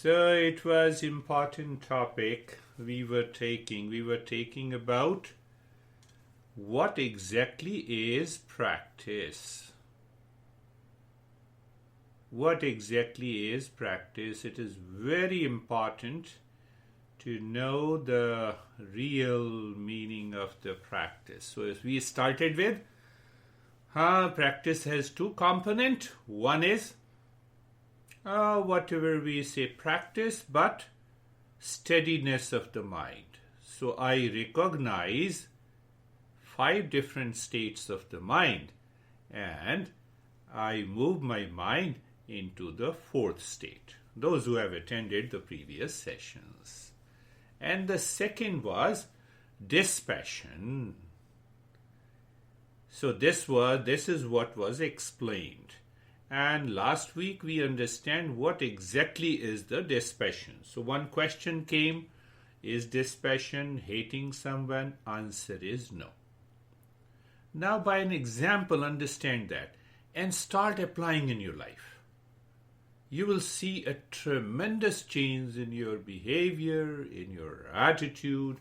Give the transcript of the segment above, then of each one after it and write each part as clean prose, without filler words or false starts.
So it was important topic we were taking. We were taking about what exactly is practice. What exactly is practice? It is very important to know the real meaning of the practice. So as we started with, practice has two components. One is whatever we say practice, but steadiness of the mind. So I recognize 5 different states of the mind and I move my mind into the 4th state. Those who have attended the previous sessions. And the second was dispassion. So this is what was explained. And last week we understand what exactly is the dispassion. So one question came, is dispassion hating someone? Answer is no. Now by an example understand that and start applying in your life. You will see a tremendous change in your behavior, in your attitude,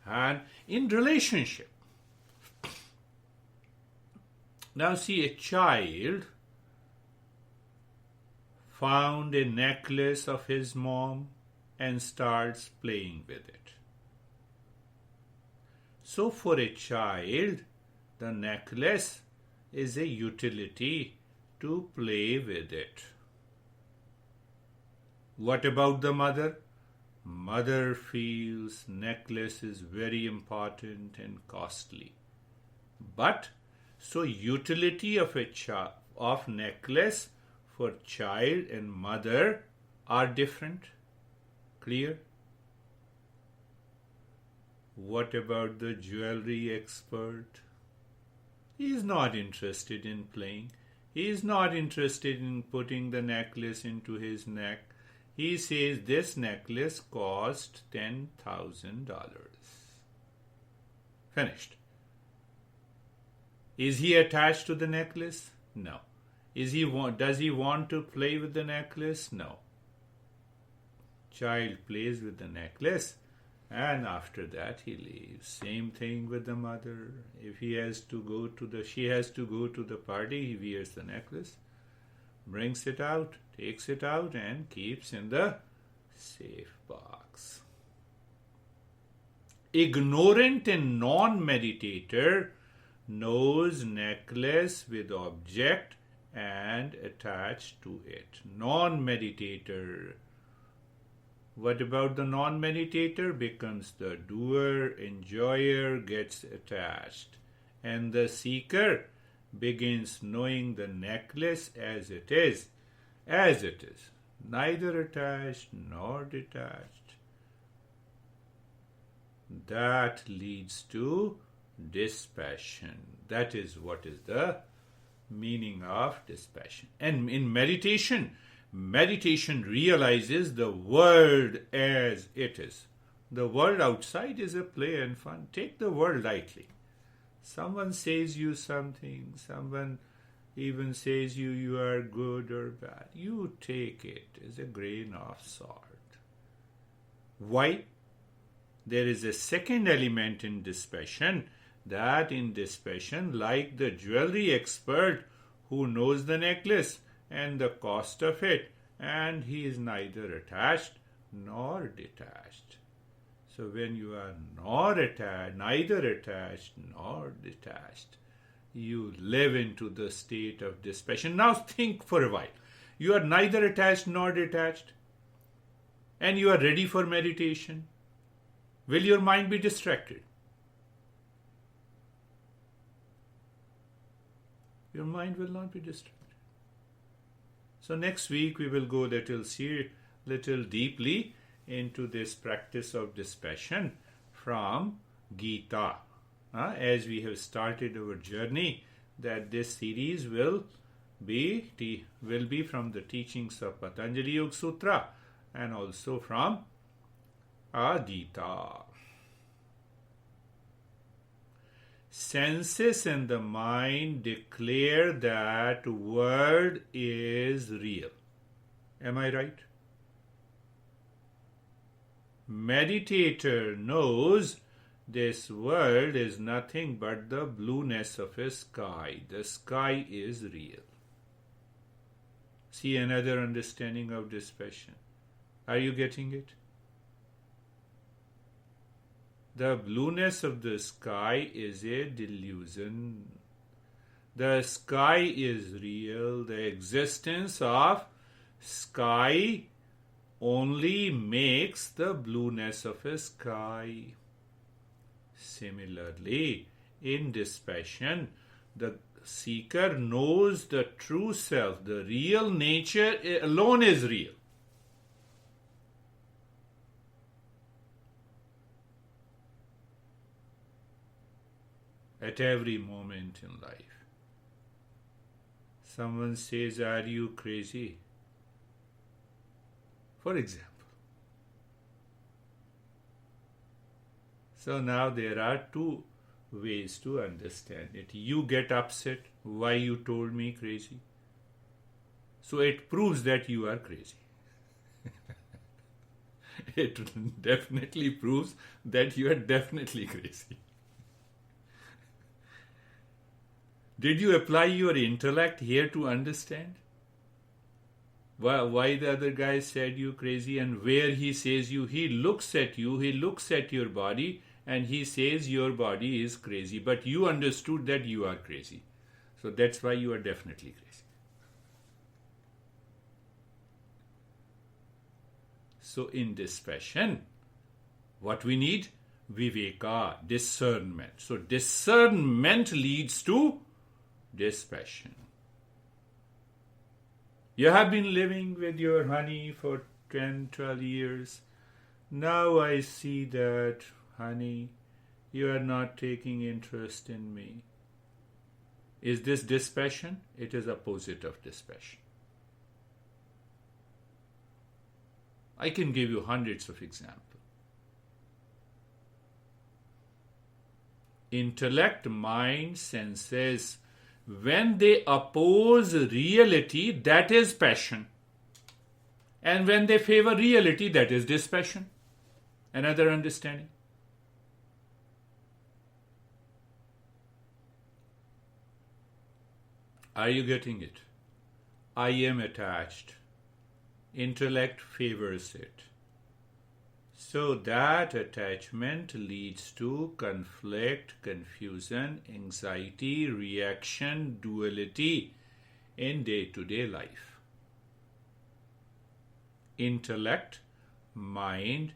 and in relationship. Now see, a child found a necklace of his mom and starts playing with it. So for a child, the necklace is a utility to play with it. What about the mother? Mother feels necklace is very important and costly. But so utility of of necklace for child and mother are different. Clear? What about the jewelry expert? He is not interested in playing. He is not interested in putting the necklace into his neck. He says this necklace cost $10,000. Finished. Is he attached to the necklace? No. Does he want to play with the necklace? No. Child plays with the necklace and after that he leaves. Same thing with the mother. If she has to go to the party, he wears the necklace, brings it out, takes it out and keeps in the safe box. Ignorant and non-meditator knows necklace with object and attached to it. Non-meditator. What about the non-meditator? Becomes the doer, enjoyer, gets attached. And the seeker begins knowing the necklace as it is. As it is. Neither attached nor detached. That leads to dispassion. That is what is the meaning of dispassion. And in meditation realizes the world as it is. The world outside is a play and fun. Take the world lightly. Someone says you something, someone even says you are good or bad. You take it as a grain of salt. Why? There is a second element in dispassion, that in dispassion, like the jewelry expert who knows the necklace and the cost of it, and he is neither attached nor detached. So when you are neither attached nor detached, you live into the state of dispassion. Now think for a while. You are neither attached nor detached, and you are ready for meditation. Will your mind be distracted? Your mind will not be distracted. So next week we will go little deeply into this practice of dispassion from Gita. As we have started our journey, that this series will be from the teachings of Patanjali Yoga Sutra and also from Gita. Senses and the mind declare that world is real. Am I right? Meditator knows this world is nothing but the blueness of a sky. The sky is real. See another understanding of dispassion. Are you getting it? The blueness of the sky is a delusion. The sky is real. The existence of sky only makes the blueness of a sky. Similarly, in dispassion, the seeker knows the true self. The real nature alone is real. At every moment in life. Someone says, "Are you crazy?" For example. So now there are two ways to understand it. You get upset, why you told me crazy? So it proves that you are crazy. It definitely proves that you are definitely crazy. Did you apply your intellect here to understand? Why the other guy said you crazy, and where he says he looks at you, he looks at your body, and he says your body is crazy. But you understood that you are crazy. So that's why you are definitely crazy. So in dispassion, what we need? Viveka, discernment. So discernment leads to dispassion. You have been living with your honey for 10, 12 years. Now I see that, honey, you are not taking interest in me. Is this dispassion? It is opposite of dispassion. I can give you hundreds of examples. Intellect, mind, senses, when they oppose reality, that is passion. And when they favor reality, that is dispassion. Another understanding. Are you getting it? I am attached. Intellect favors it. So that attachment leads to conflict, confusion, anxiety, reaction, duality in day-to-day life. Intellect, mind,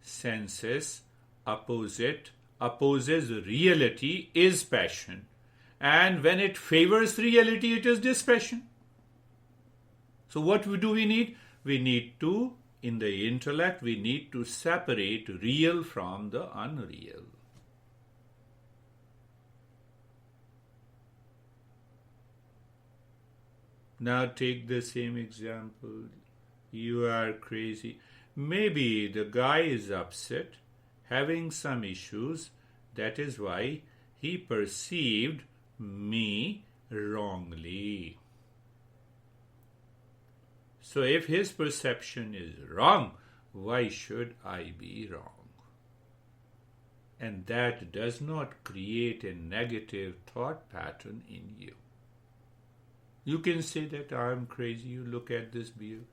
senses, opposes reality is passion. And when it favors reality, it is dispassion. So what do we need? We need to, in the intellect, we need to separate real from the unreal. Now take the same example. You are crazy. Maybe the guy is upset, having some issues. That is why he perceived me wrongly. So if his perception is wrong, why should I be wrong? And that does not create a negative thought pattern in you. You can say that I am crazy, you look at this beard.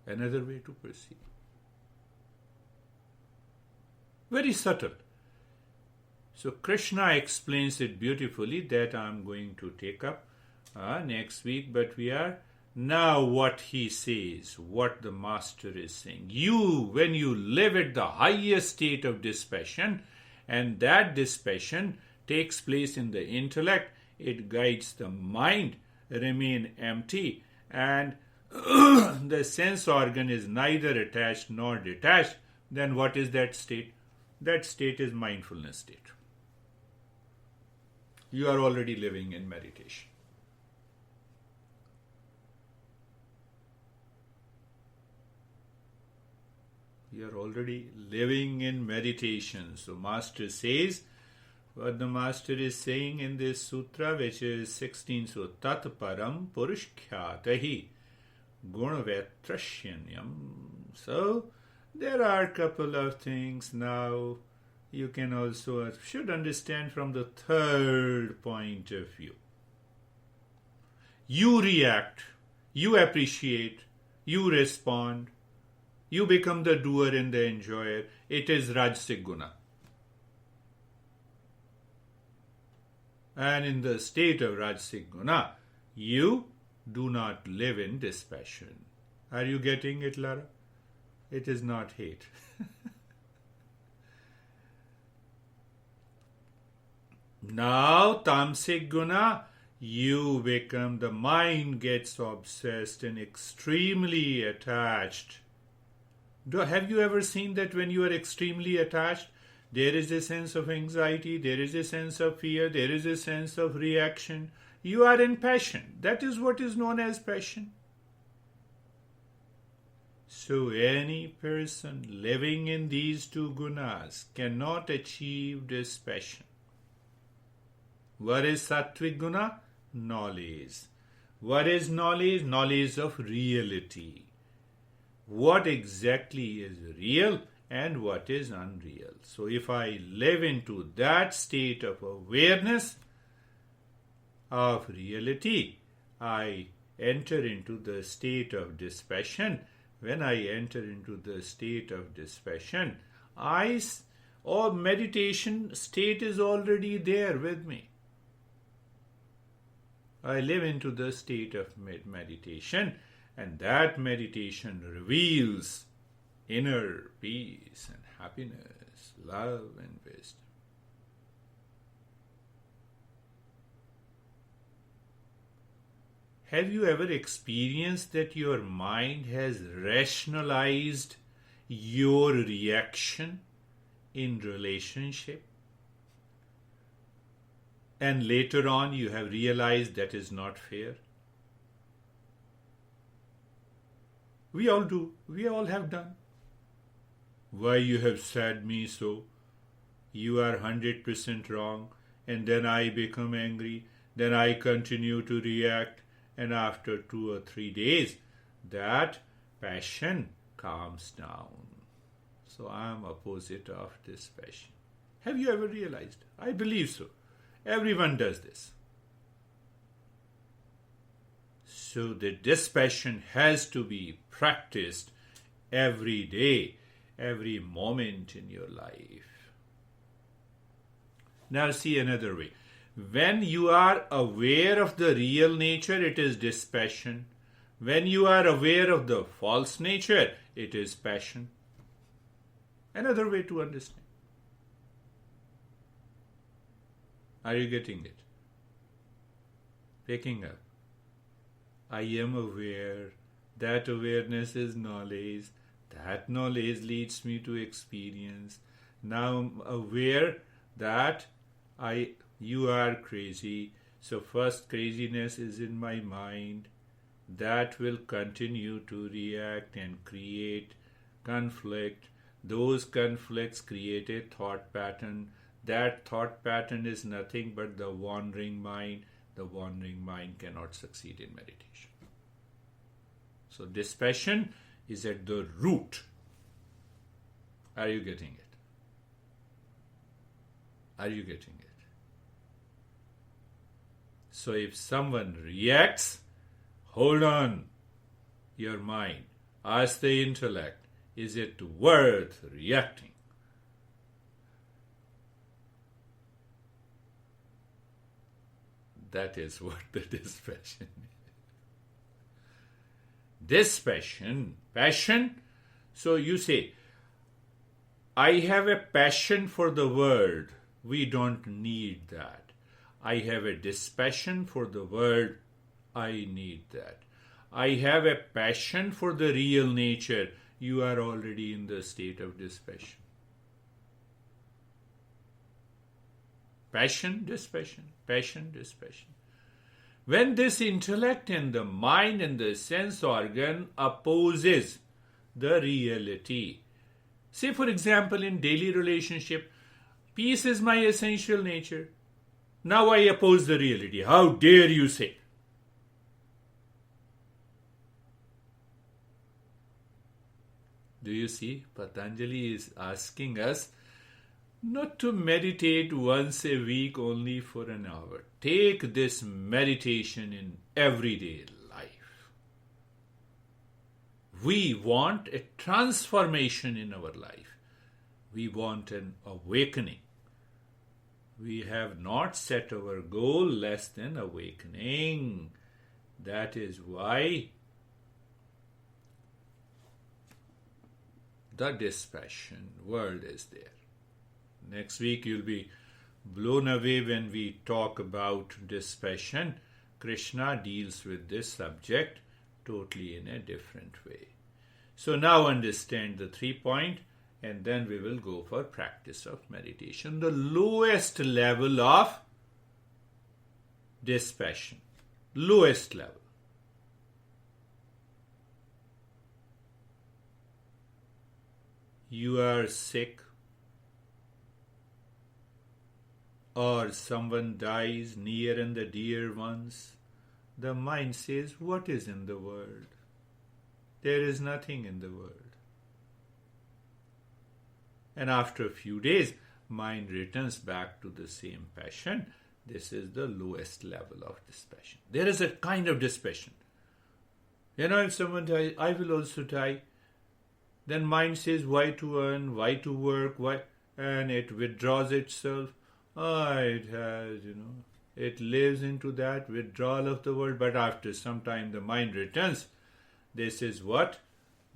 Another way to perceive. Very subtle. So Krishna explains it beautifully, that I am going to take up next week, but we are now what he says, what the master is saying. You, when you live at the highest state of dispassion, and that dispassion takes place in the intellect, it guides the mind, remain empty, and the sense organ is neither attached nor detached, then what is that state? That state is mindfulness state. You are already living in meditation. You are already living in meditation. So Master says, what the Master is saying in this sutra, which is 16, so tat param purushkhyatahi gunavetrashyanyam. So There are a couple of things now you can also should understand from the third point of view. You react, you appreciate, you respond, you become the doer and the enjoyer. It is Rajasic Guna. And in the state of Rajasic Guna, you do not live in dispassion. Are you getting it, Lara? It is not hate. Now, Tamasic Guna, you become, the mind gets obsessed and extremely attached. Have you ever seen that when you are extremely attached, there is a sense of anxiety, there is a sense of fear, there is a sense of reaction? You are in passion. That is what is known as passion. So any person living in these two gunas cannot achieve dispassion. What is Sattvic Guna? Knowledge. What is knowledge? Knowledge of reality. What exactly is real and what is unreal. So if I live into that state of awareness of reality, I enter into the state of dispassion. When I enter into the state of dispassion, meditation state is already there with me. I live into the state of meditation, and that meditation reveals inner peace and happiness, love and wisdom. Have you ever experienced that your mind has rationalized your reaction in relationship? And later on you have realized that is not fair? We all do. We all have done. Why you have said me so? You are 100% wrong. And then I become angry. Then I continue to react. And after 2 or 3 days, that passion calms down. So I am opposite of this passion. Have you ever realized? I believe so. Everyone does this. So the dispassion has to be practiced every day, every moment in your life. Now see another way. When you are aware of the real nature, it is dispassion. When you are aware of the false nature, it is passion. Another way to understand. Are you getting it? Picking up. I am aware. That awareness is knowledge. That knowledge leads me to experience. Now I'm aware that you are crazy. So first craziness is in my mind. That will continue to react and create conflict. Those conflicts create a thought pattern. That thought pattern is nothing but the wandering mind. The wandering mind cannot succeed in meditation. So dispassion is at the root. Are you getting it? Are you getting it? So if someone reacts, hold on your mind. Ask the intellect, is it worth reacting? That is what the dispassion is. Dispassion, passion. So you say, I have a passion for the word. We don't need that. I have a dispassion for the word. I need that. I have a passion for the real nature. You are already in the state of dispassion. Passion, dispassion, passion, dispassion. When this intellect and the mind and the sense organ opposes the reality. Say for example in daily relationship, peace is my essential nature. Now I oppose the reality. How dare you say? Do you see? Patanjali is asking us not to meditate once a week only for an hour. Take this meditation in everyday life. We want a transformation in our life. We want an awakening. We have not set our goal less than awakening. That is why the dispassion world is there. Next week you'll be blown away when we talk about dispassion. Krishna deals with this subject totally in a different way. So now understand the 3 point, and then we will go for practice of meditation. The lowest level of dispassion. Lowest level. You are sick, or someone dies near and the dear ones. The mind says, what is in the world? There is nothing in the world. And after a few days, mind returns back to the same passion. This is the lowest level of dispassion. There is a kind of dispassion. If someone dies, I will also die. Then mind says, why to earn, why to work, why? And it withdraws itself. It has, it lives into that withdrawal of the world. But after some time, the mind returns. This is what?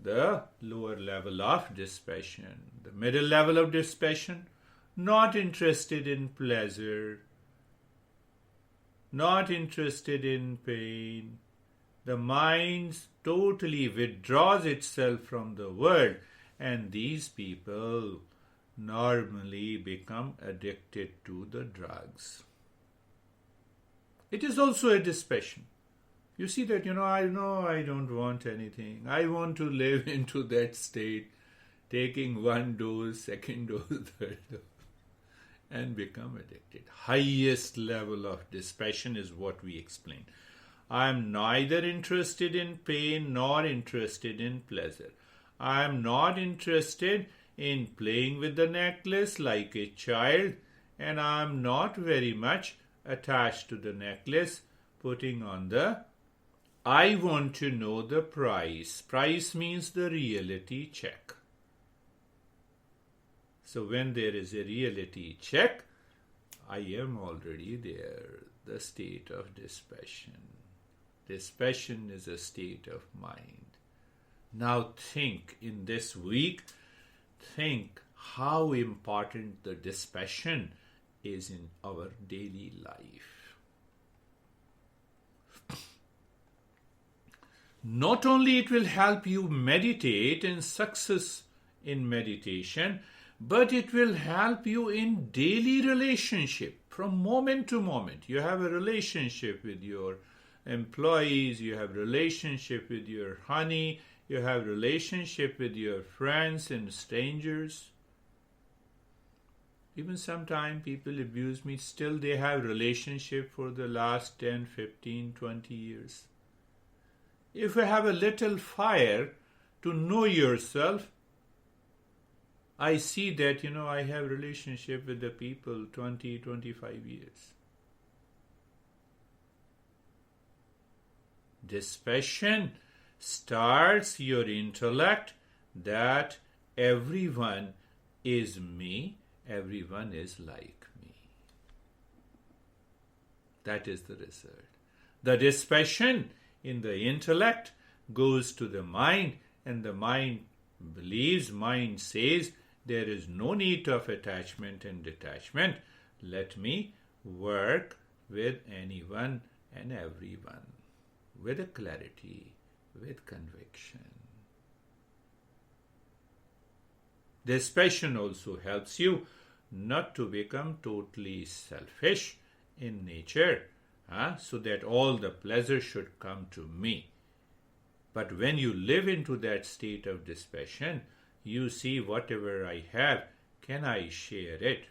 The lower level of dispassion. The middle level of dispassion, not interested in pleasure, not interested in pain. The mind totally withdraws itself from the world, and these people normally become addicted to the drugs. It is also a dispassion. You see that, I know I don't want anything. I want to live into that state, taking one dose, second dose, third dose, and become addicted. Highest level of dispassion is what we explain. I am neither interested in pain nor interested in pleasure. I am not interested in playing with the necklace like a child, and I am not very much attached to the necklace, putting on the I want to know the price. Price means the reality check. So when there is a reality check, I am already there. The state of dispassion. Dispassion is a state of mind. Now think in this week, think how important the dispassion is in our daily life. Not only it will help you meditate and success in meditation, but it will help you in daily relationship from moment to moment. You have a relationship with your employees, you have relationship with your honey, you have relationship with your friends and strangers. Even sometimes people abuse me, still they have relationship for the last 10, 15, 20 years. If you have a little fire to know yourself, I see that, I have relationship with the people 20, 25 years. Dispassion starts your intellect that everyone is me, everyone is like me. That is the result. The dispassion in the intellect goes to the mind, and the mind believes, mind says, there is no need of attachment and detachment. Let me work with anyone and everyone with a clarity, with conviction. This passion also helps you not to become totally selfish in nature, so that all the pleasure should come to me. But when you live into that state of dispassion, you see whatever I have, can I share it?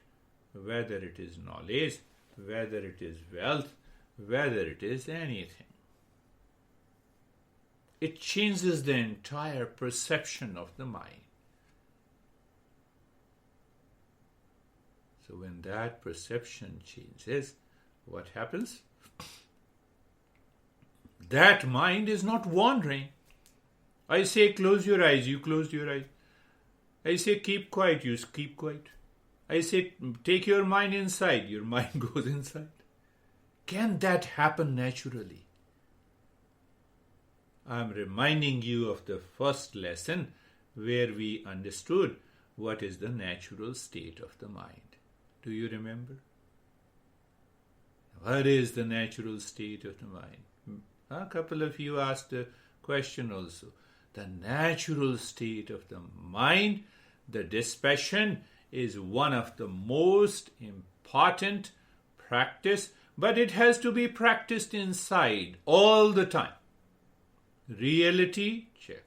Whether it is knowledge, whether it is wealth, whether it is anything. It changes the entire perception of the mind. So when that perception changes, what happens? That mind is not wandering. I say close your eyes, you close your eyes. I say keep quiet, you keep quiet. I say take your mind inside, your mind goes inside. Can that happen naturally? I'm reminding you of the first lesson where we understood what is the natural state of the mind. Do you remember? What is the natural state of the mind? A couple of you asked the question also. The natural state of the mind, the dispassion, is one of the most important practice, but it has to be practiced inside all the time. Reality, check.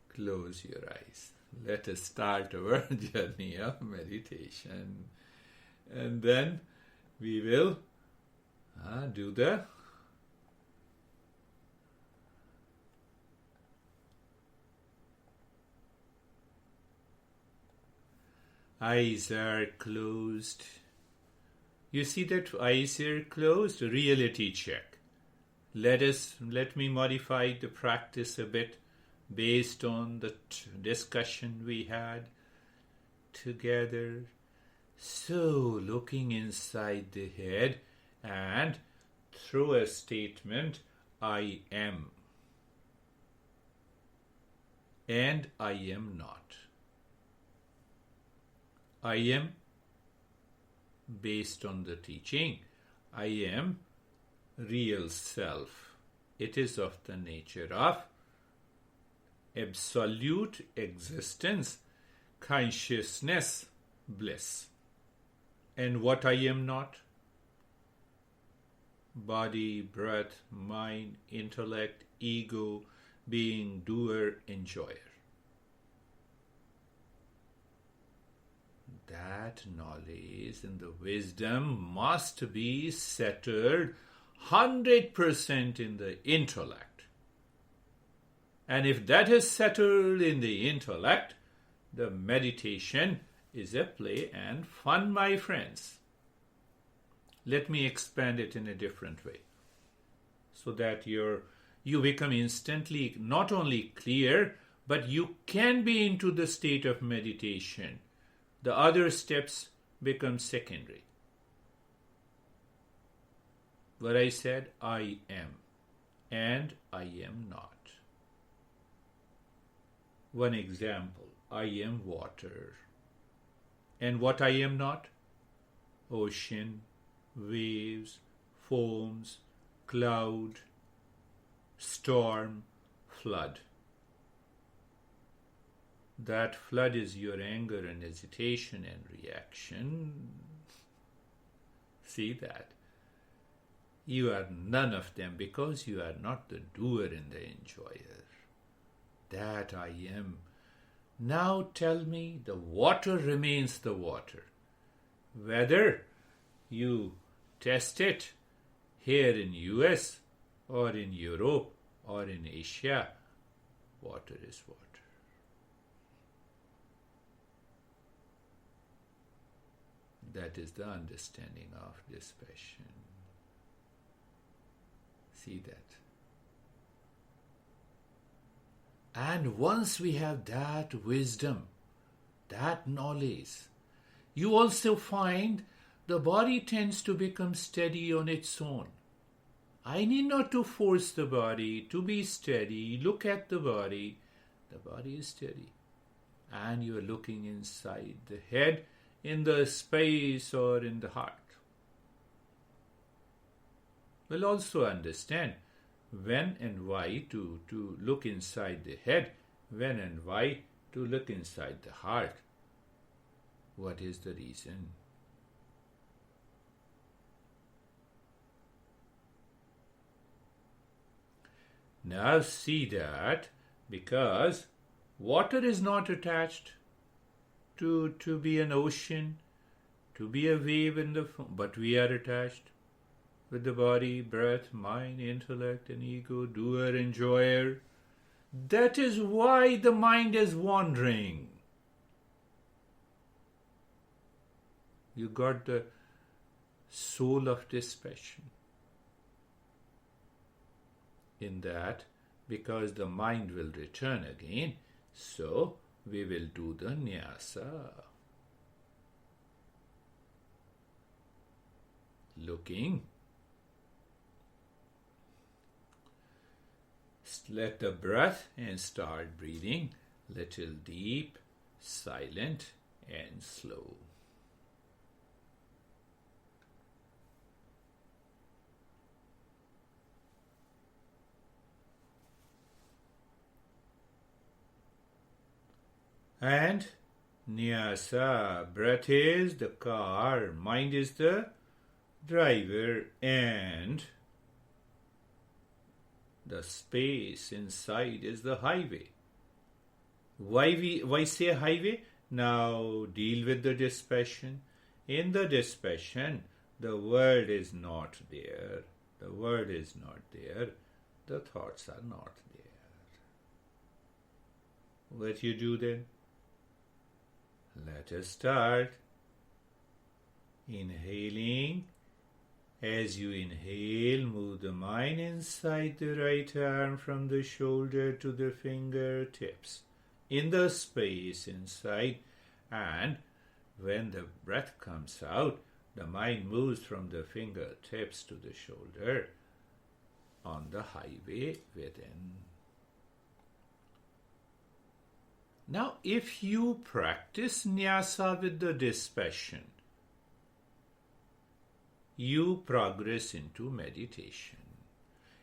Close your eyes. Let us start our journey of meditation. And then we will do the eyes are closed. You see that eyes are closed? Reality check. Let me modify the practice a bit based on the discussion we had together. So, looking inside the head and through a statement, I am. And I am not. I am, based on the teaching, I am real self. It is of the nature of absolute existence, consciousness, bliss. And what I am not? Body, breath, mind, intellect, ego, being, doer, enjoyer. That knowledge and the wisdom must be settled 100% in the intellect. And if that is settled in the intellect, the meditation is a play and fun, my friends. Let me expand it in a different way so that you become instantly not only clear, but you can be into the state of meditation. The other steps become secondary. What I said, I am, and I am not. One example, I am water. And what I am not? Ocean, waves, foams, cloud, storm, flood. That flood is your anger and hesitation and reaction. See that? You are none of them because you are not the doer and the enjoyer. That I am. Now tell me, the water remains the water. Whether you test it here in US or in Europe or in Asia, water is water. That is the understanding of dispassion. See that? And once we have that wisdom, that knowledge, you also find the body tends to become steady on its own. I need not to force the body to be steady. Look at the body is steady. And you are looking inside the head, in the space or in the heart. We'll also understand when and why to look inside the head, when and why to look inside the heart. What is the reason? Now see that because water is not attached to be an ocean, to be a wave in the foam, but we are attached with the body, breath, mind, intellect, and ego, doer, enjoyer. That is why the mind is wandering. You got the soul of dispassion in that, because the mind will return again, so we will do the nyasa. Looking. Let the breath and start breathing little deep, silent and slow. And nyasa, breath is the car, mind is the driver, and the space inside is the highway. Why say highway? Now deal with the dispassion. In the dispassion, the word is not there. The word is not there. The thoughts are not there. What you do then? Let us start. Inhaling. As you inhale, move the mind inside the right arm from the shoulder to the fingertips, in the space inside, and when the breath comes out, the mind moves from the fingertips to the shoulder on the highway within. Now, if you practice nyasa with the dispassion, you progress into meditation.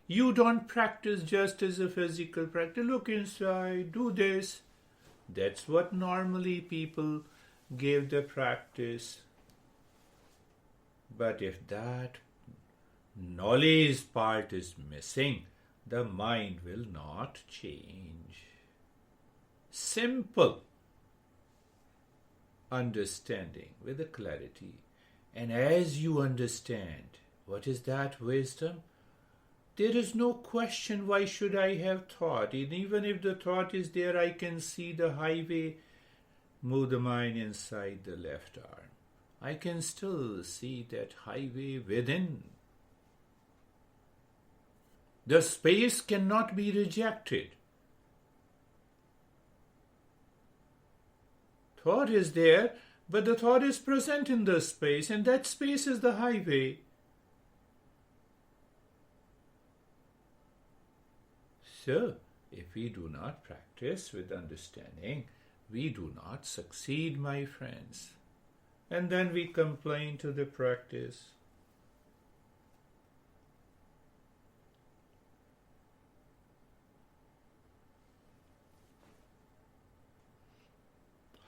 You don't practice just as a physical practice. Look inside, do this. That's what normally people give the practice. But if that knowledge part is missing, the mind will not change. Simple understanding with a clarity. And as you understand what is that wisdom, there is no question why should I have thought. And even if the thought is there, I can see the highway, move the mind inside the left arm. I can still see that highway within. The space cannot be rejected. Thought is there, but the thought is present in the space, and that space is the highway. So, if we do not practice with understanding, we do not succeed, my friends. And then we complain to the practice.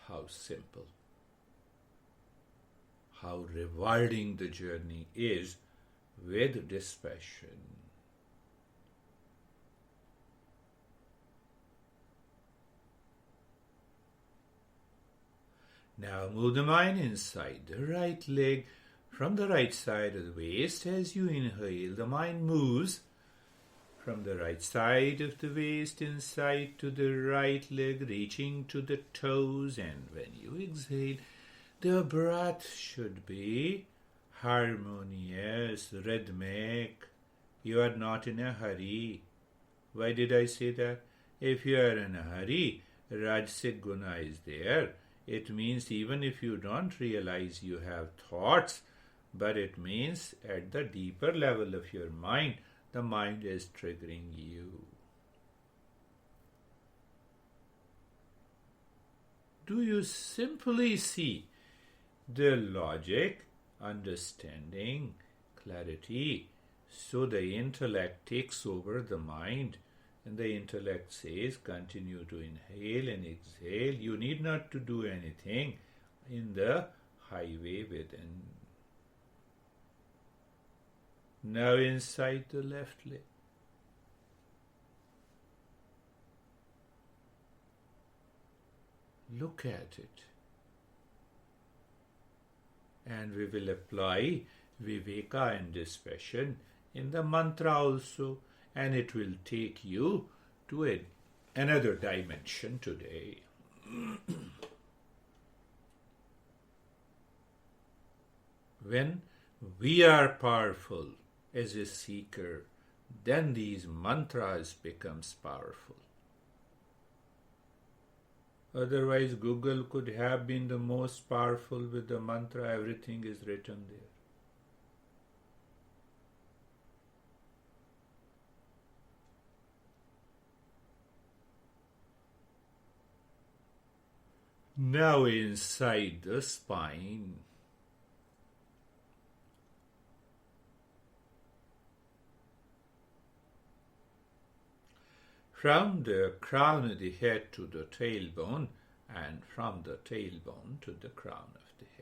How simple. How rewarding the journey is with dispassion. Now move the mind inside the right leg from the right side of the waist. As you inhale, the mind moves from the right side of the waist inside to the right leg, reaching to the toes. And when you exhale, the breath should be harmonious, rhythmic. You are not in a hurry. Why did I say that? If you are in a hurry, Rajasic Guna is there. It means even if you don't realize you have thoughts, but it means at the deeper level of your mind, the mind is triggering you. Do you simply see the logic, understanding, clarity? So the intellect takes over the mind, and the intellect says, continue to inhale and exhale. You need not to do anything in the highway within. Now inside the left leg. Look at it. And we will apply viveka and dispassion in the mantra also, and it will take you to another dimension today. When we are powerful as a seeker, then these mantras becomes powerful. Otherwise, Google could have been the most powerful with the mantra, everything is written there. Now inside the spine, from the crown of the head to the tailbone, and from the tailbone to the crown of the head.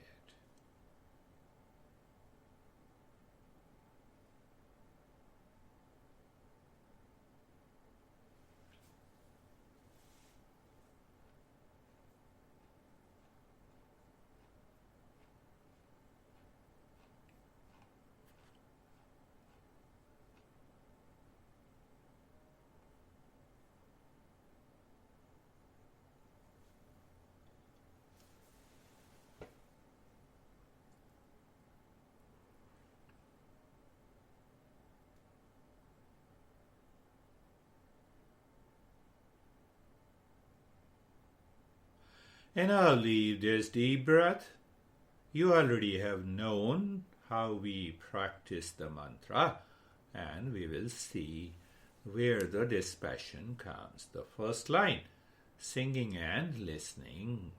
And I'll leave this deep breath. You already have known how we practice the mantra, and we will see where the dispassion comes. The first line, singing and listening.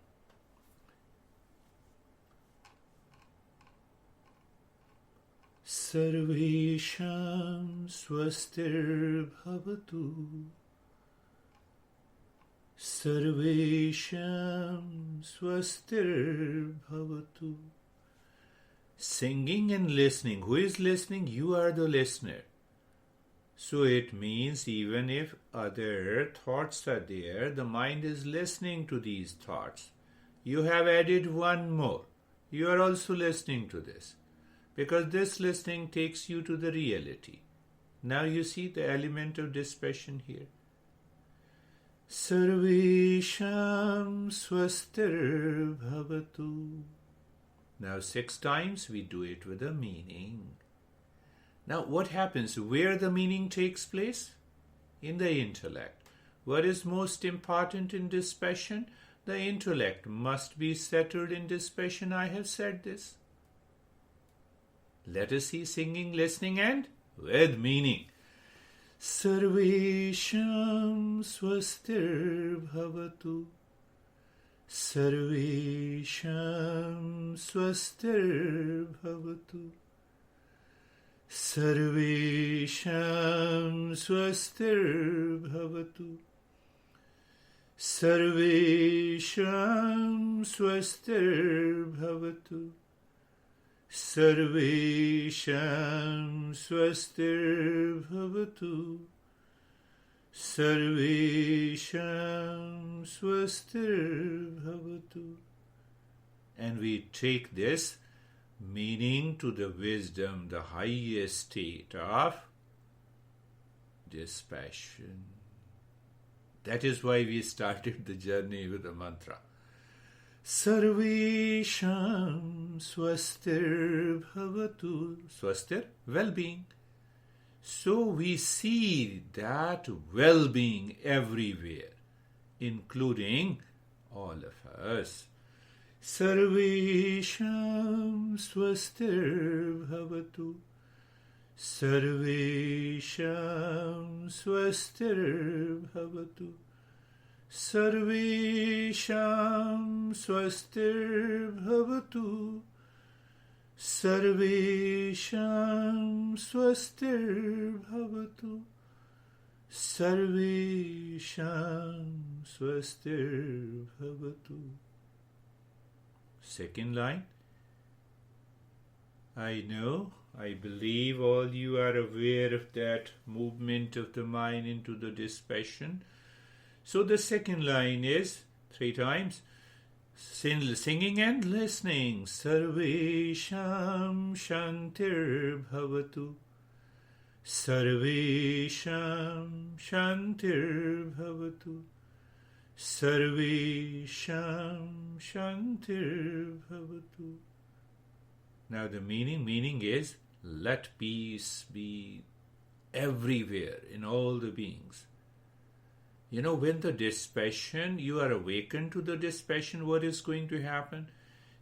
Sarvesham swastir bhavatu. Sarvesham swastir bhavatu. Singing and listening. Who is listening? You are the listener. So it means even if other thoughts are there, the mind is listening to these thoughts. You have added one more. You are also listening to this. Because this listening takes you to the reality. Now you see the element of dispassion here. Sarvesham swastir bhavatu. Now 6 times we do it with a meaning. Now what happens? Where the meaning takes place? In the intellect. What is most important in dispassion? The intellect must be settled in dispassion. I have said this. Let us see singing, listening and with meaning. Sarvesham swastir bhavatu. Sarvesham swastir bhavatu. Sarvesham swastir bhavatu. Sarvesham swastir bhavatu. Sarvesham swastir bhavatu. Sarvesham swastir bhavatu. And we take this meaning to the wisdom, the highest state of dispassion. That is why we started the journey with the mantra. Sarvesham swastir bhavatu. Swastir, well-being. So we see that well-being everywhere, including all of us. Sarvesham swastir bhavatu. Sarvesham swastir bhavatu. Sarvesham swastir bhavatu. Sarvesham swastir bhavatu. Sarvesham swastir bhavatu. Second line. I know, I believe all you are aware of that movement of the mind into the dispassion. So the second line is 3 times. Singing and listening. Sarvesham shantir bhavatu. Sarvesham Shantir Bhavatu. Sarvesham Shantir Bhavatu. Now the meaning is, let peace be everywhere in all the beings. When the dispassion, you are awakened to the dispassion, what is going to happen?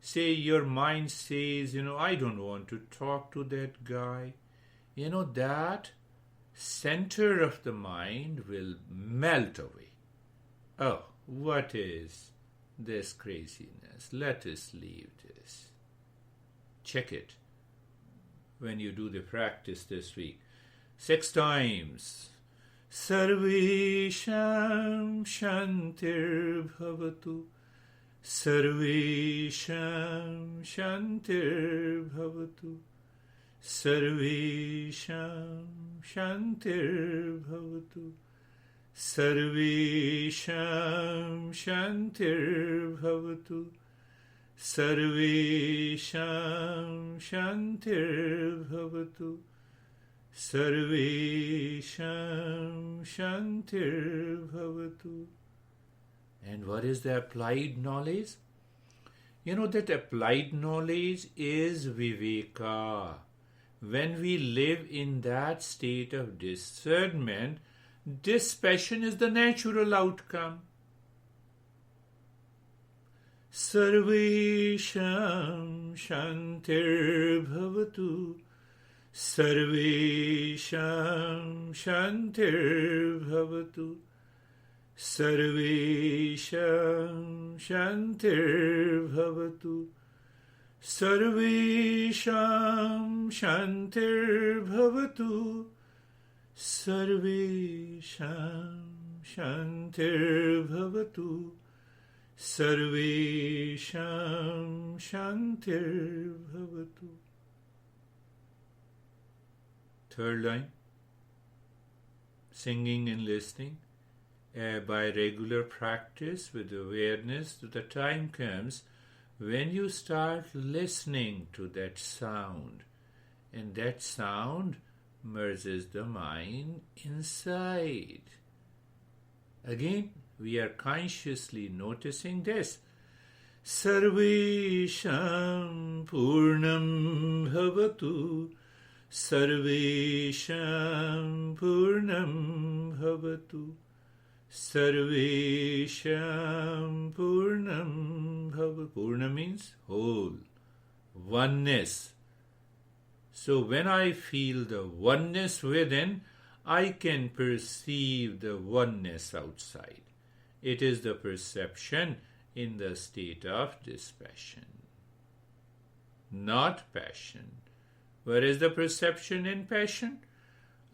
Say your mind says, I don't want to talk to that guy. That center of the mind will melt away. Oh, what is this craziness? Let us leave this. Check it when you do the practice this week. 6 times. Sarvesham Shantir Bhavatu. Sarvesham Shantir Bhavatu. Sarvesham Shantir Bhavatu. Sarvesham Shantir Bhavatu. Sarvesham Shantir Bhavatu. Sarvesham Shantir Bhavatu. And what is the applied knowledge? That applied knowledge is viveka. When we live in that state of discernment, dispassion is the natural outcome. Sarvesham Shantir Bhavatu. Sarvesham Shantir Bhavatu. Sarvesham Shantir Bhavatu. Sarvesham Shantir Bhavatu. Sarvesham Shantir Bhavatu. Sarvesham Shantir Bhavatu. Third line, singing and listening. By regular practice with awareness, the time comes when you start listening to that sound, and that sound merges the mind inside. Again, we are consciously noticing this. Sarvesham Purnam Bhavatu. Sarvesham Purnam Bhavatu. Sarvesham Purnam Bhavatu. Purna means whole, oneness. So when I feel the oneness within, I can perceive the oneness outside. It is the perception in the state of dispassion, not passion. Where is the perception in passion?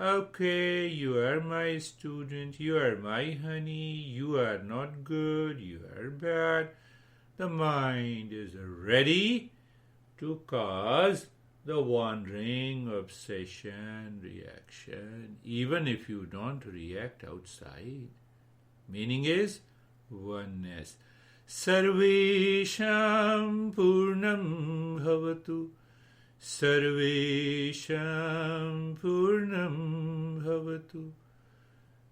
Okay, you are my student, you are my honey, you are not good, you are bad. The mind is ready to cause the wandering, obsession, reaction, even if you don't react outside. Meaning is oneness. Sarvesham Purnam Bhavatu. Sarvesham Purnam Bhavatu.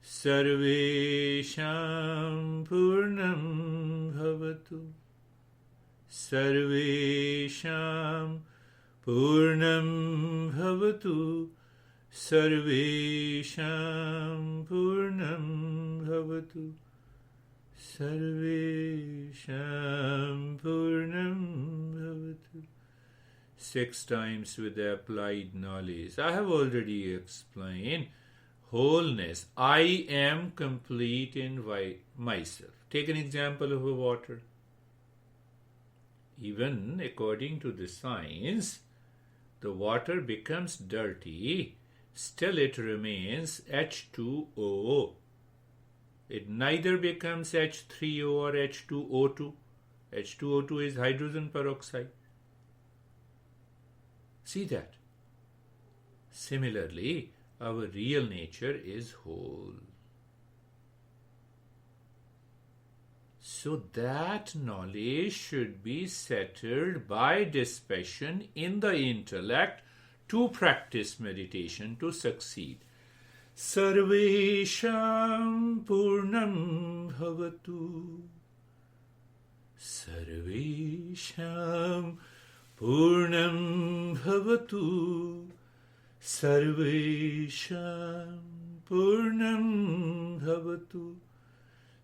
Sarvesham Purnam Bhavatu. Sarvesham Purnam Bhavatu. Sarvesham Purnam Bhavatu. Sarvesham Purnam Bhavatu. 6 times with the applied knowledge. I have already explained wholeness. I am complete in myself. Take an example of a water. Even according to the science, the water becomes dirty, still it remains H2O. It neither becomes H3O or H2O2. H2O2 is hydrogen peroxide. See that? Similarly, our real nature is whole. So that knowledge should be settled by dispassion in the intellect to practice meditation, to succeed. Sarvesham Purnam Bhavatu. Sarvesham Purnam Bhavatu. Sarvesham Purnam Bhavatu.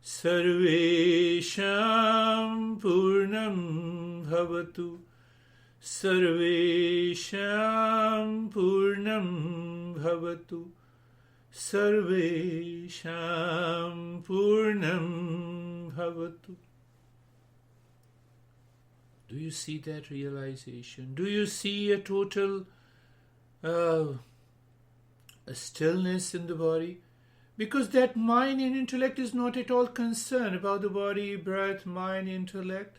Sarvesham Purnam Bhavatu. Sarvesham Purnam Bhavatu. Sarvesham Purnam Bhavatu. Do you see that realization? Do you see a total a stillness in the body? Because that mind and intellect is not at all concerned about the body, breath, mind, intellect.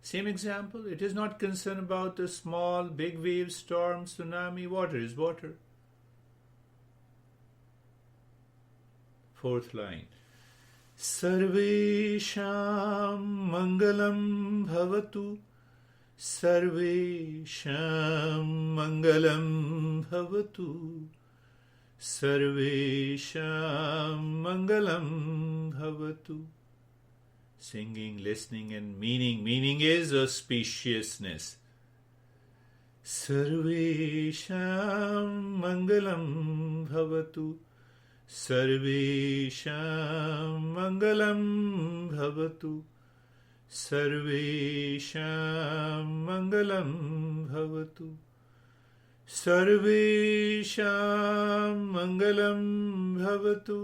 Same example, it is not concerned about the small, big waves, storm, tsunami. Water is water. Fourth line. Sarvesham Mangalam Bhavatu. Sarvesham Mangalam Bhavatu. Sarvesham Mangalam Bhavatu. Singing, listening and meaning. Meaning is auspiciousness. Sarvesham Mangalam Bhavatu. Sarvesham Mangalam Bhavatu. Sarvesham Mangalam Bhavatu. Sarvesham Mangalam Bhavatu.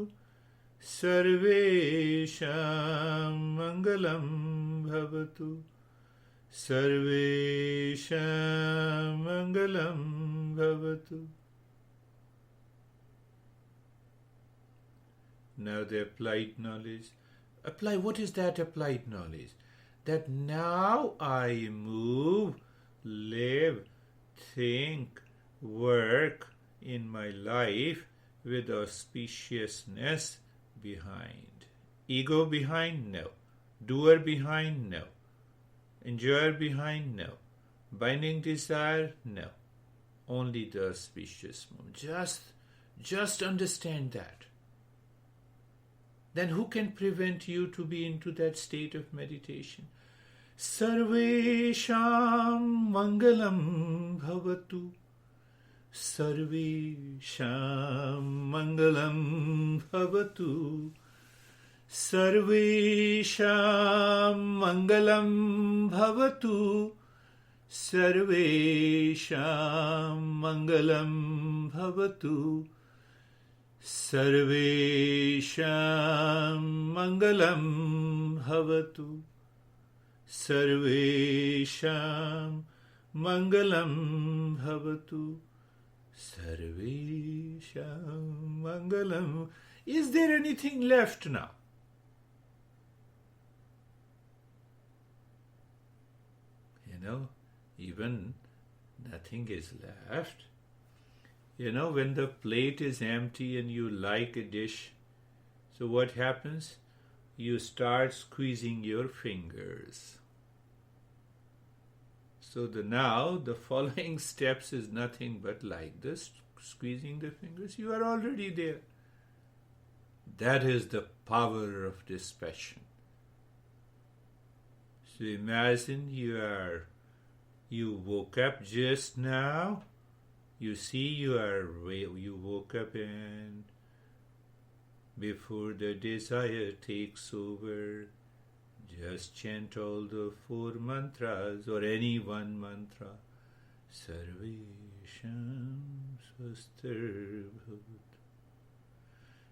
Sarvesham Mangalam Bhavatu. Sarvesham Mangalam Bhavatu. Now the applied knowledge. Apply, what is that applied knowledge? That now I move, live, think, work in my life with auspiciousness behind. Ego behind? No. Doer behind? No. Enjoyer behind? No. Binding desire? No. Only the auspicious moment. Just understand that. Then who can prevent you to be into that state of meditation? Sarvesham Mangalam Bhavatu. Sarvesham Mangalam Bhavatu. Sarvesham Mangalam Bhavatu. Sarvesham Mangalam Bhavatu. Sarvesham Mangalam Bhavatu. Sarvesham Mangalam Bhavatu. Sarvesham Mangalam. Is there anything left now? Even nothing is left. When the plate is empty and you like a dish, so what happens? You start squeezing your fingers. So now the following steps is nothing but like this, squeezing the fingers. You are already there. That is the power of dispassion. So imagine you woke up just now. You see you woke up, and before the desire takes over, just chant all the 4 mantras or any one mantra. Sarvesham Swastir Bhavat.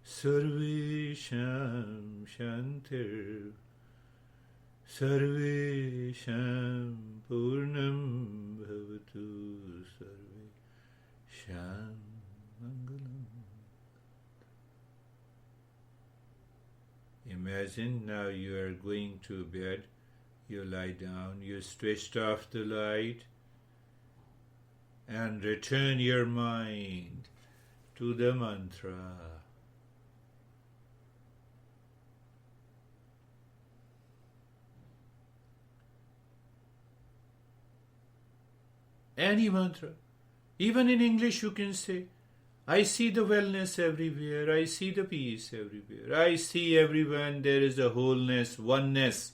Sarvesham Shantir. Sarvesham Purnam Bhavatu. Sarvesham Mangalam. Imagine now you are going to bed, you lie down, you switched off the light and return your mind to the mantra. Any mantra. Even in English you can say, I see the wellness everywhere, I see the peace everywhere, I see everyone there is a wholeness, oneness.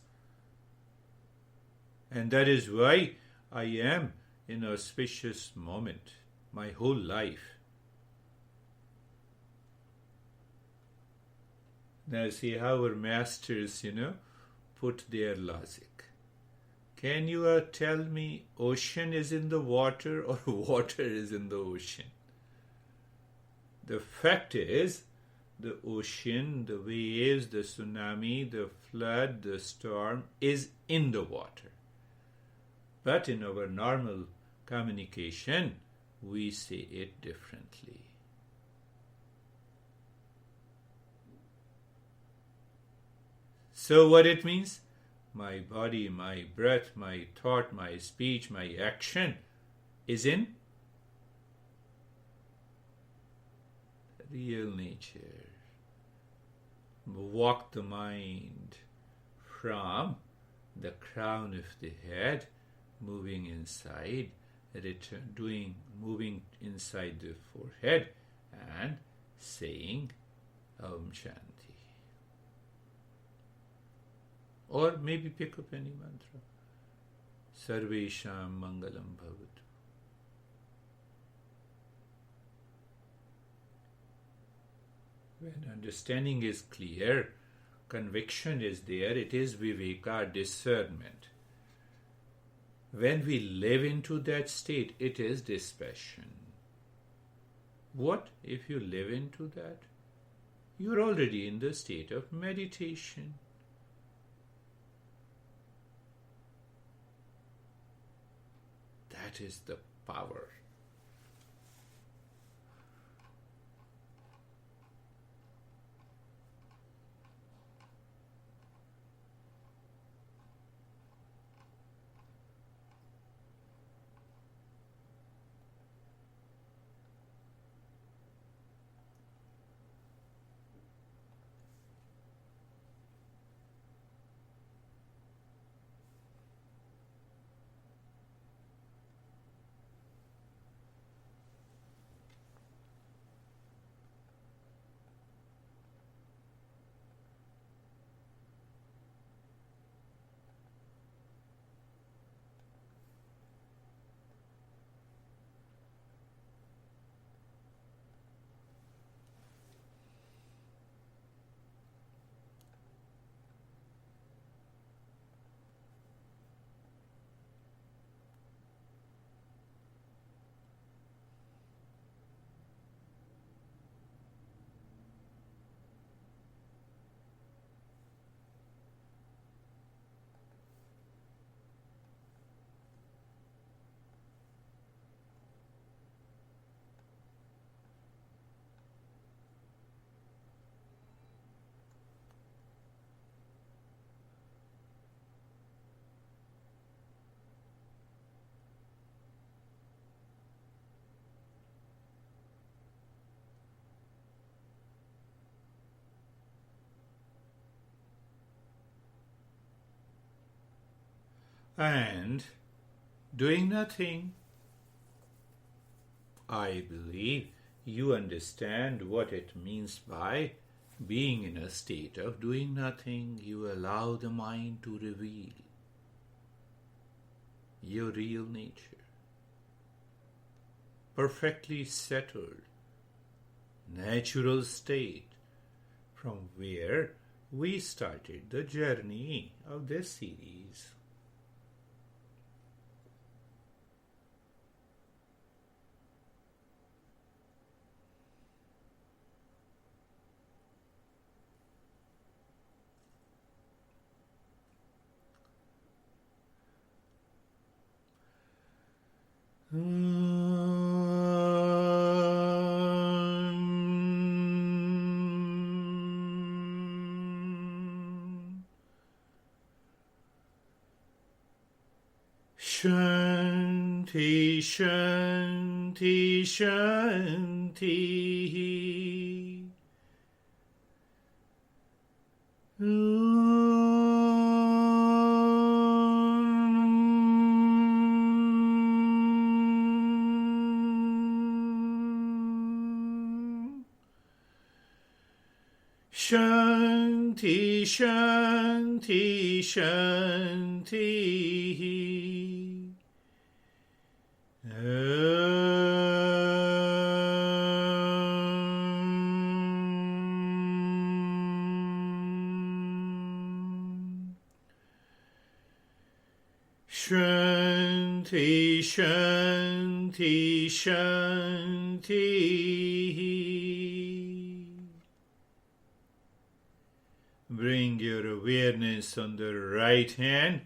And that is why I am in an auspicious moment, my whole life. Now see how our masters, put their logic. Can you tell me ocean is in the water or water is in the ocean? The fact is, the ocean, the waves, the tsunami, the flood, the storm is in the water. But in our normal communication, we say it differently. So what it means? My body, my breath, my thought, my speech, my action is in real nature. Walk the mind from the crown of the head, moving inside, moving inside the forehead and saying Om Shanti. Or maybe pick up any mantra. Sarvesham Mangalam Bhavatu. When understanding is clear, conviction is there, it is viveka, discernment. When we live into that state, it is dispassion. What if you live into that? You are already in the state of meditation. That is the power. And doing nothing, I believe you understand what it means by being in a state of doing nothing. You allow the mind to reveal your real nature. Perfectly settled, natural state from where we started the journey of this series. Shanti, Shanti, Shanti. Shanti, Shanti, Shanti. Shanti, Shanti, Shanti. Bring your awareness on the right hand,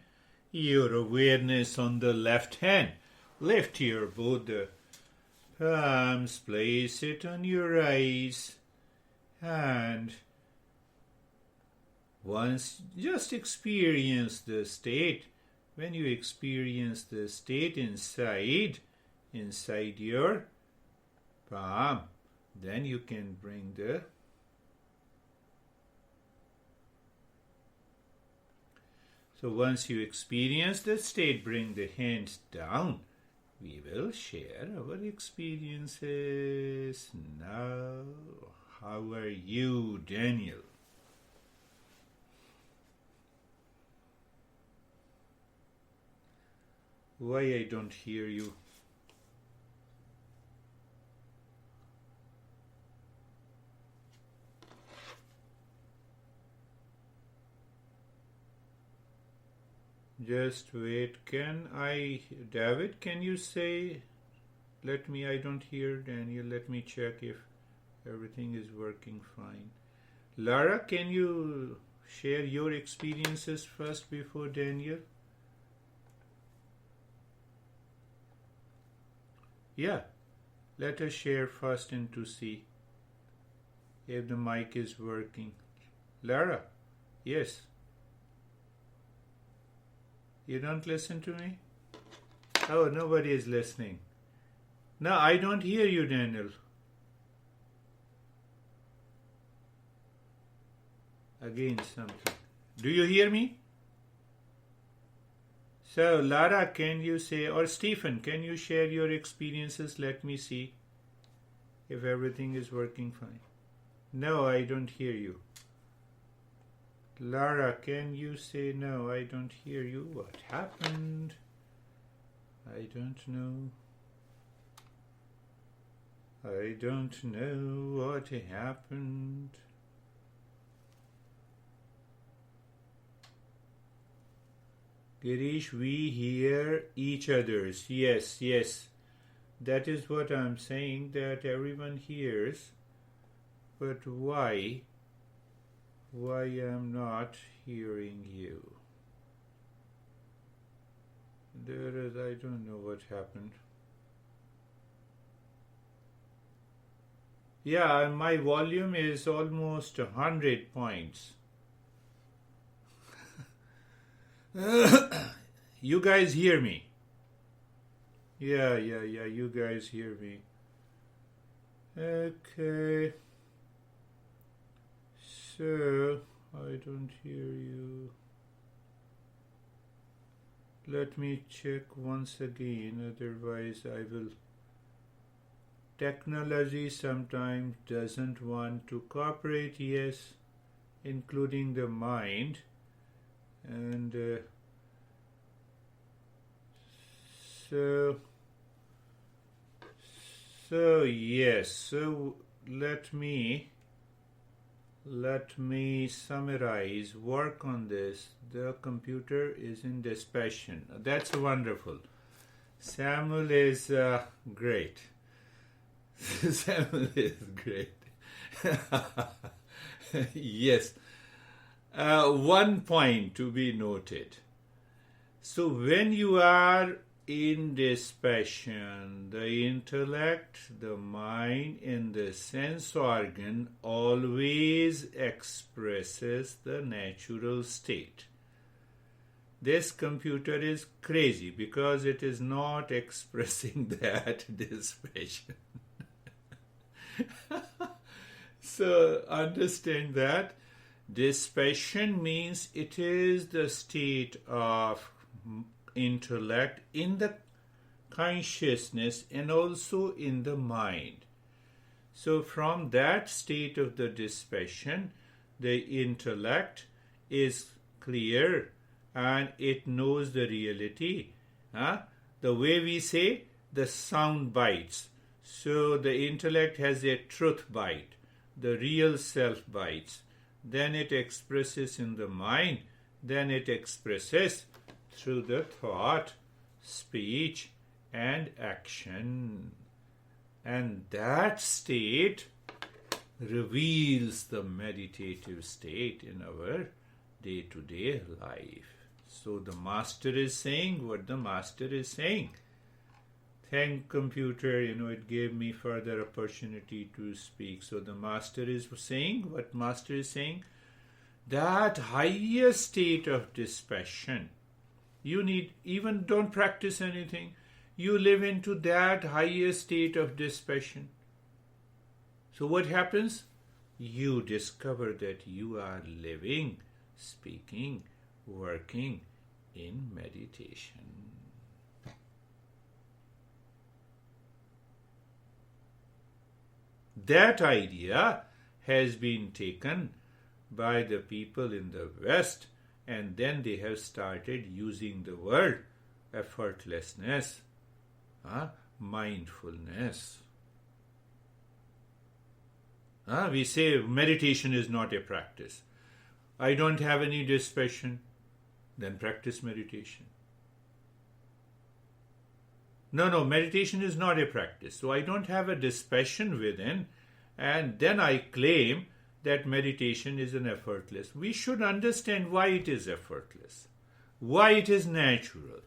your awareness on the left hand. Lift your both the palms, place it on your eyes, and once just experience the state. When you experience the state inside your palm, then you can bring the So once you experience the state, bring the hands down. We will share our experiences now. How are you, Daniel? Why I don't hear you? Just wait. David, can you say, I don't hear Daniel. Let me check if everything is working fine. Lara, can you share your experiences first before Daniel? Yeah, let us share first and to see if the mic is working. Lara, yes. You don't listen to me? Oh, nobody is listening. No, I don't hear you, Daniel. Again, something. Do you hear me? So, Lara, can you say, or Stephen, can you share your experiences? Let me see if everything is working fine. No, I don't hear you. Lara, can you say no? I don't hear you. What happened? I don't know. I don't know what happened. Girish, we hear each other's. Yes, yes. That is what I'm saying, that everyone hears. But why? Why I'm not hearing you? I don't know what happened. Yeah, my volume is almost 100 points. You guys hear me? Yeah, you guys hear me. Okay. So, I don't hear you. Let me check once again, otherwise I will. Technology sometimes doesn't want to cooperate, yes, including the mind. And so yes, so let me summarize, work on this. The computer is in dispassion. That's wonderful. Samuel is great. Samuel is great. Yes. One point to be noted. So when you are in dispassion, the intellect, the mind, and the sense organ always expresses the natural state. This computer is crazy because it is not expressing that dispassion. So understand that dispassion means it is the state of intellect in the consciousness and also in the mind. So from that state of the dispassion, the intellect is clear and it knows the reality. The way we say, the sound bites. So the intellect has a truth bite, the real self bites. Then it expresses in the mind, then it expresses through the thought, speech, and action. And that state reveals the meditative state in our day-to-day life. So the master is saying what the master is saying. Thank computer, it gave me further opportunity to speak. So the master is saying what master is saying. That higher state of dispassion, you need, even don't practice anything. You live into that higher state of dispassion. So what happens? You discover that you are living, speaking, working in meditation. That idea has been taken by the people in the West, and then they have started using the word effortlessness, mindfulness. We say meditation is not a practice. I don't have any dispassion, then practice meditation. No, meditation is not a practice. So I don't have a dispassion within, and then I claim that meditation is an effortless. We should understand why it is effortless, why it is natural.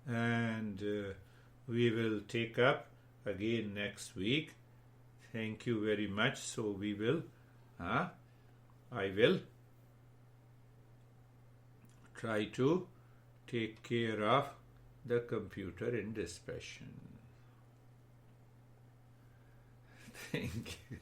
And we will take up again next week. Thank you very much. So we will, I will try to take care of the computer in dispassion. Thank you.